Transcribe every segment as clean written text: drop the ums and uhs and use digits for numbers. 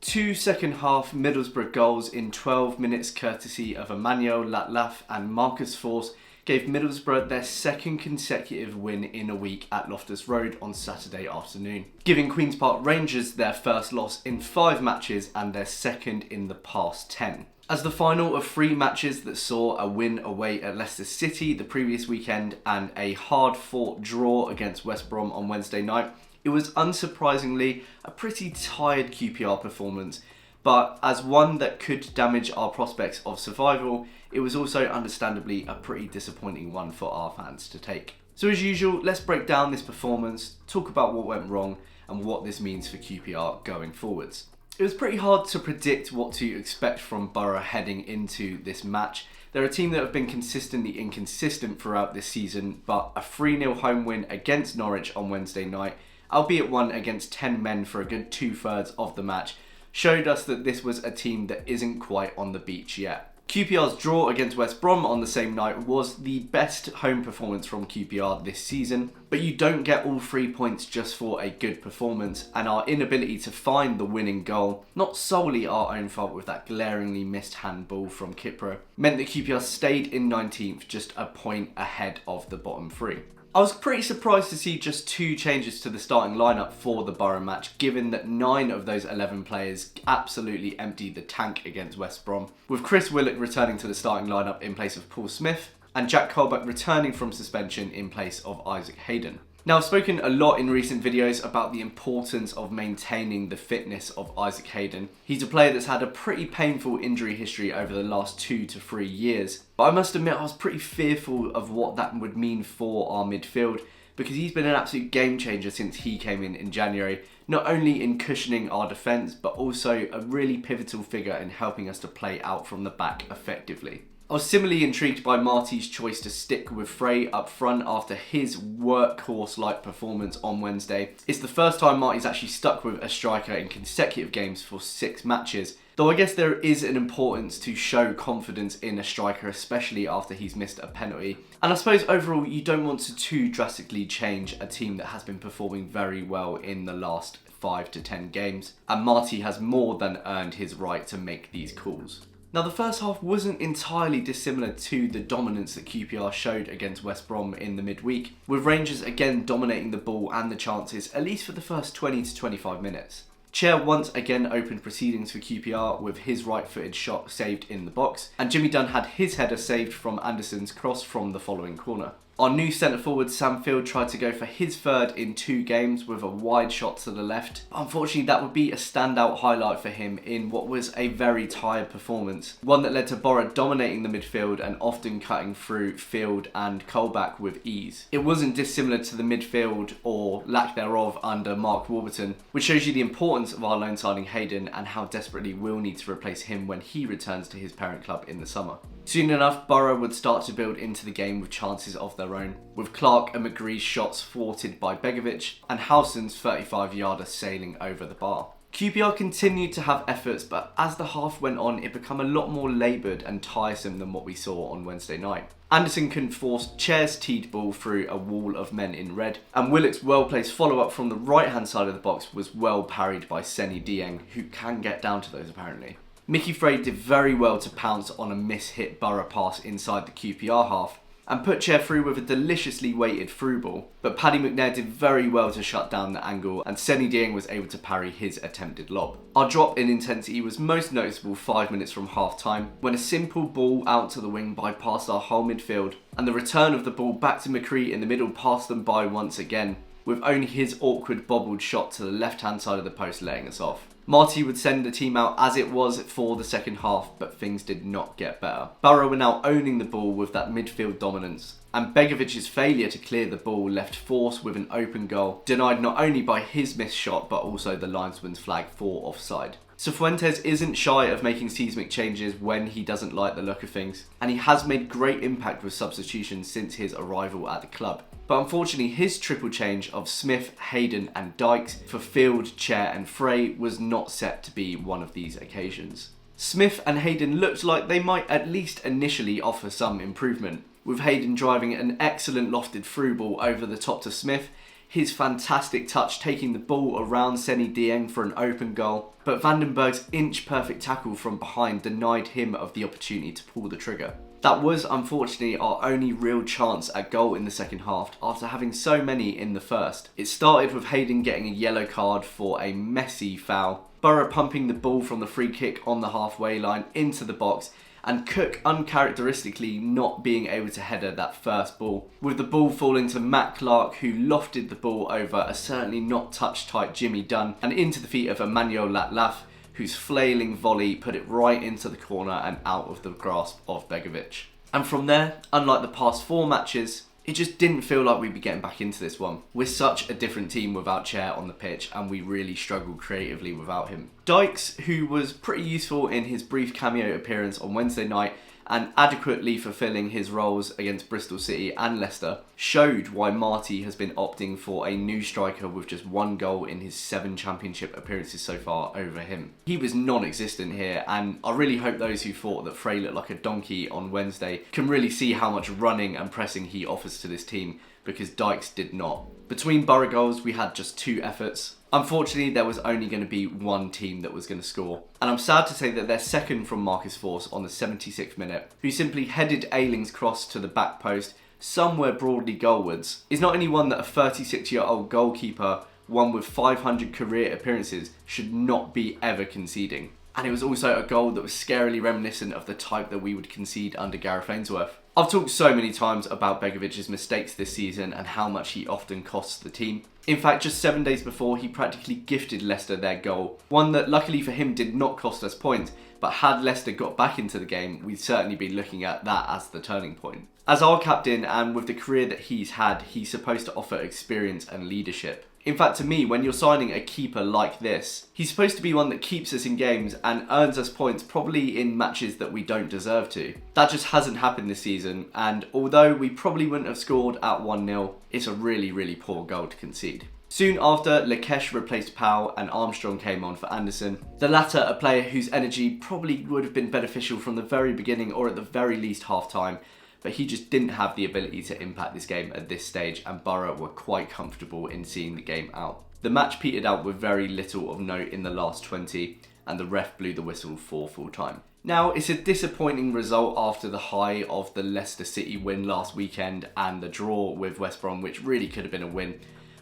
Two second half Middlesbrough goals in 12 minutes courtesy of Emmanuel Latlaf and Marcus Forss gave Middlesbrough their second consecutive win in a week at Loftus Road on Saturday afternoon, giving Queen's Park Rangers their first loss in 5 matches and their second in the past 10. As the final of 3 matches that saw a win away at Leicester City the previous weekend and a hard-fought draw against West Brom on Wednesday night, it was unsurprisingly a pretty tired QPR performance, but as one that could damage our prospects of survival, it was also understandably a pretty disappointing one for our fans to take. So as usual, let's break down this performance, talk about what went wrong and what this means for QPR going forwards. It was pretty hard to predict what to expect from Boro heading into this match. They're a team that have been consistently inconsistent throughout this season, but a 3-0 home win against Norwich on Wednesday night, albeit one against 10 men for a good 2/3 of the match, showed us that this was a team that isn't quite on the beach yet. QPR's draw against West Brom on the same night was the best home performance from QPR this season, but you don't get all 3 points just for a good performance, and our inability to find the winning goal, not solely our own fault with that glaringly missed handball from QPR, meant that QPR stayed in 19th, just a point ahead of the bottom 3. I was pretty surprised to see just 2 changes to the starting lineup for the Boro match, given that 9 of those 11 players absolutely emptied the tank against West Brom, with Chris Willock returning to the starting lineup in place of Paul Smith, and Jack Colback returning from suspension in place of Isaac Hayden. Now, I've spoken a lot in recent videos about the importance of maintaining the fitness of Isaac Hayden. He's a player that's had a pretty painful injury history over the last 2 to 3 years. But I must admit I was pretty fearful of what that would mean for our midfield, because he's been an absolute game changer since he came in January, not only in cushioning our defence, but also a really pivotal figure in helping us to play out from the back effectively. I was similarly intrigued by Marty's choice to stick with Frey up front after his workhorse-like performance on Wednesday. It's the first time Marty's actually stuck with a striker in consecutive games for 6 matches, though I guess there is an importance to show confidence in a striker, especially after he's missed a penalty. And I suppose overall you don't want to too drastically change a team that has been performing very well in the last 5 to 10 games, and Marty has more than earned his right to make these calls. Now, the first half wasn't entirely dissimilar to the dominance that QPR showed against West Brom in the midweek, with Rangers again dominating the ball and the chances, at least for the first 20 to 25 minutes. Chair once again opened proceedings for QPR with his right-footed shot saved in the box, and Jimmy Dunn had his header saved from Anderson's cross from the following corner. Our new centre-forward Sam Field tried to go for his third in 2 games with a wide shot to the left. Unfortunately, that would be a standout highlight for him in what was a very tired performance. One that led to Boro dominating the midfield and often cutting through Field and Colback with ease. It wasn't dissimilar to the midfield, or lack thereof, under Mark Warburton, which shows you the importance of our loan signing Hayden and how desperately we'll need to replace him when he returns to his parent club in the summer. Soon enough, Boro would start to build into the game with chances of their own, with Clark and McGree's shots thwarted by Begovic and Howson's 35-yarder sailing over the bar. QPR continued to have efforts, but as the half went on, it became a lot more laboured and tiresome than what we saw on Wednesday night. Anderson couldn't force Chair's teed ball through a wall of men in red, and Willock's well-placed follow-up from the right-hand side of the box was well parried by Seny Dieng, who can get down to those apparently. Mickey Frey did very well to pounce on a miss-hit Boro pass inside the QPR half, and put Chair through with a deliciously weighted through ball, but Paddy McNair did very well to shut down the angle, and Seny Dieng was able to parry his attempted lob. Our drop in intensity was most noticeable 5 minutes from half-time, when a simple ball out to the wing bypassed our whole midfield, and the return of the ball back to McCree in the middle passed them by once again, with only his awkward bobbled shot to the left-hand side of the post letting us off. Marty would send the team out as it was for the second half, but things did not get better. Boro were now owning the ball with that midfield dominance, and Begovic's failure to clear the ball left Forss with an open goal, denied not only by his missed shot but also the linesman's flag for offside. Cifuentes isn't shy of making seismic changes when he doesn't like the look of things, and he has made great impact with substitutions since his arrival at the club. But unfortunately, his triple change of Smith, Hayden and Dykes for Field, Chair and Frey was not set to be one of these occasions. Smith and Hayden looked like they might at least initially offer some improvement, with Hayden driving an excellent lofted through ball over the top to Smith. his fantastic touch taking the ball around Seny Dieng for an open goal, but Vandenberg's inch-perfect tackle from behind denied him of the opportunity to pull the trigger. That was unfortunately our only real chance at goal in the second half after having so many in the first. It started with Hayden getting a yellow card for a messy foul, Boro pumping the ball from the free kick on the halfway line into the box, and Cook uncharacteristically not being able to header that first ball, with the ball falling to Matt Clark, who lofted the ball over a certainly not touch-tight Jimmy Dunn and into the feet of Emmanuel Latlaf, whose flailing volley put it right into the corner and out of the grasp of Begovic. And from there, unlike the past 4 matches, it just didn't feel like we'd be getting back into this one. We're such a different team without Chair on the pitch, and we really struggled creatively without him. Dykes, who was pretty useful in his brief cameo appearance on Wednesday night and adequately fulfilling his roles against Bristol City and Leicester, showed why Marty has been opting for a new striker with just 1 goal in his 7 championship appearances so far over him. He was non-existent here, and I really hope those who thought that Frey looked like a donkey on Wednesday can really see how much running and pressing he offers to this team, because Dykes did not. Between Boro goals, we had just 2 efforts. Unfortunately, there was only going to be 1 team that was going to score. And I'm sad to say that their second from Marcus Forss on the 76th minute, who simply headed Ayling's cross to the back post, somewhere broadly goalwards, is not only one that a 36-year-old goalkeeper, one with 500 career appearances, should not be ever conceding. And it was also a goal that was scarily reminiscent of the type that we would concede under Gareth Ainsworth. I've talked so many times about Begovic's mistakes this season and how much he often costs the team. In fact, just 7 days before, he practically gifted Leicester their goal. One that luckily for him did not cost us points, but had Leicester got back into the game, we'd certainly be looking at that as the turning point. As our captain, and with the career that he's had, he's supposed to offer experience and leadership. In fact, to me, when you're signing a keeper like this, he's supposed to be one that keeps us in games and earns us points probably in matches that we don't deserve to. That just hasn't happened this season, and although we probably wouldn't have scored at 1-0, it's a really, really poor goal to concede. Soon after, Lakesh replaced Powell and Armstrong came on for Anderson. The latter a player whose energy probably would have been beneficial from the very beginning or at the very least half-time, but he just didn't have the ability to impact this game at this stage, and Boro were quite comfortable in seeing the game out. The match petered out with very little of note in the last 20, and the ref blew the whistle for full time. Now, it's a disappointing result after the high of the Leicester City win last weekend and the draw with West Brom, which really could have been a win,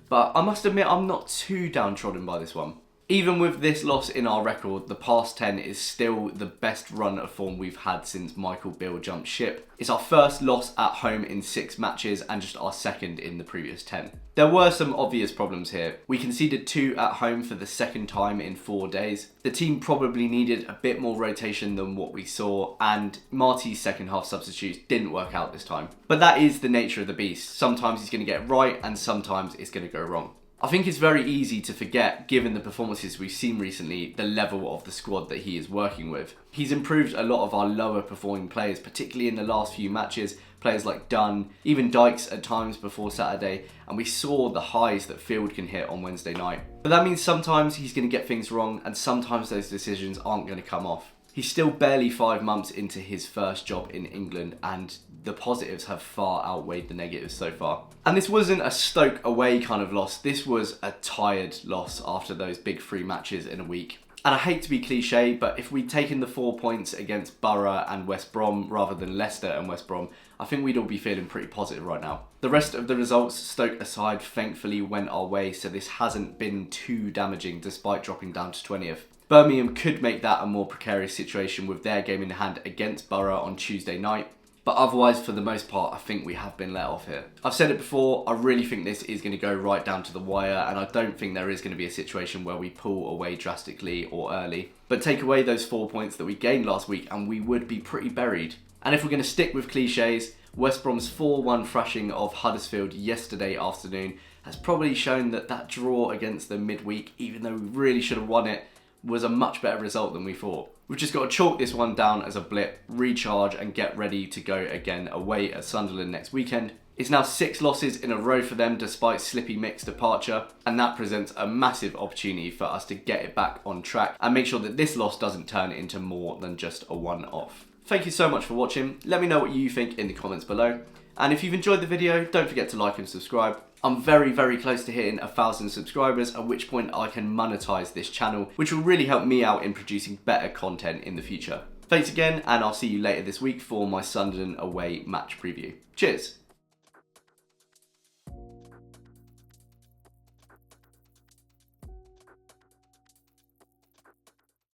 but I must admit I'm not too downtrodden by this one. Even with this loss in our record, the past 10 is still the best run of form we've had since Michael Beale jumped ship. It's our first loss at home in 6 matches and just our second in the previous 10. There were some obvious problems here. We conceded 2 at home for the second time in 4 days. The team probably needed a bit more rotation than what we saw, and Marty's second half substitutes didn't work out this time. But that is the nature of the beast. Sometimes he's going to get it right and sometimes it's going to go wrong. I think it's very easy to forget, given the performances we've seen recently, the level of the squad that he is working with. He's improved a lot of our lower performing players, particularly in the last few matches, players like Dunn, even Dykes at times before Saturday, and we saw the highs that Field can hit on Wednesday night. But that means sometimes he's going to get things wrong, and sometimes those decisions aren't going to come off. He's still barely 5 months into his first job in England, and the positives have far outweighed the negatives so far. And this wasn't a Stoke away kind of loss, this was a tired loss after those big 3 matches in a week. And I hate to be cliche, but if we'd taken the 4 points against Boro and West Brom rather than Leicester and West Brom, I think we'd all be feeling pretty positive right now. The rest of the results, Stoke aside, thankfully went our way, so this hasn't been too damaging despite dropping down to 20th. Birmingham could make that a more precarious situation with their game in hand against Boro on Tuesday night. But otherwise, for the most part, I think we have been let off here. I've said it before, I really think this is going to go right down to the wire, and I don't think there is going to be a situation where we pull away drastically or early. But take away those 4 points that we gained last week and we would be pretty buried. And if we're going to stick with cliches, West Brom's 4-1 thrashing of Huddersfield yesterday afternoon has probably shown that that draw against them midweek, even though we really should have won it, was a much better result than we thought. We've just got to chalk this one down as a blip, recharge and get ready to go again away at Sunderland next weekend. It's now 6 losses in a row for them despite Slippy Mick's departure, and that presents a massive opportunity for us to get it back on track and make sure that this loss doesn't turn into more than just a one-off. Thank you so much for watching. Let me know what you think in the comments below. And if you've enjoyed the video, don't forget to like and subscribe. I'm very, very close to hitting 1,000 subscribers, at which point I can monetize this channel, which will really help me out in producing better content in the future. Thanks again, and I'll see you later this week for my Sunderland away match preview. Cheers!